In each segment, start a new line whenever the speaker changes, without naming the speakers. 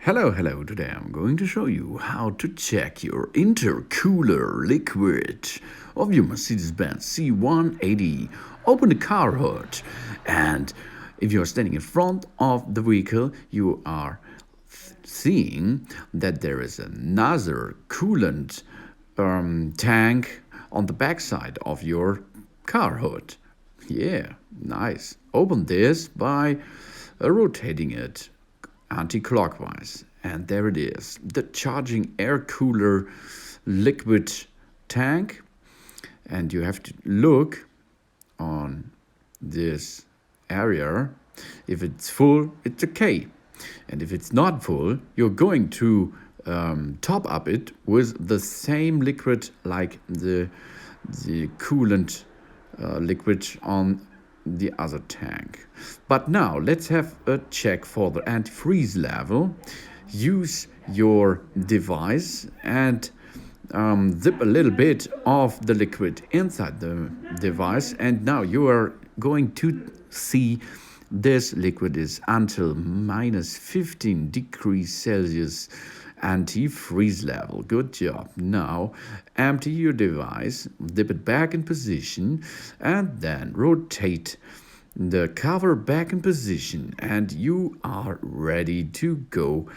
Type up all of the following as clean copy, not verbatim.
Hello, today I'm going to show you how to check your intercooler liquid of your Mercedes-Benz C180. Open the car hood, and if you're standing in front of the vehicle, you are seeing that there is another coolant tank on the backside of your car hood. Yeah, nice. Open this by rotating it anti-clockwise, and there it is, the charging air cooler liquid tank. And you have to look on this area. If it's full, it's okay, and if it's not full, you're going to top up it with the same liquid like the coolant liquid on the other tank. But now let's have a check for the antifreeze level. Use your device and zip a little bit of the liquid inside the device, and now you are going to see this liquid is until minus 15 degrees Celsius antifreeze level. Good job. Now empty your device, dip it back in position, and then rotate the cover back in position, and you are ready to go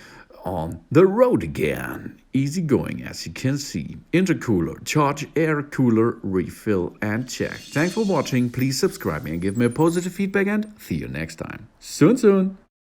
on the road again. Easy going, as you can see. Intercooler, charge air cooler, refill and check. Thanks for watching. Please subscribe me and give me a positive feedback, and see you next time. Soon.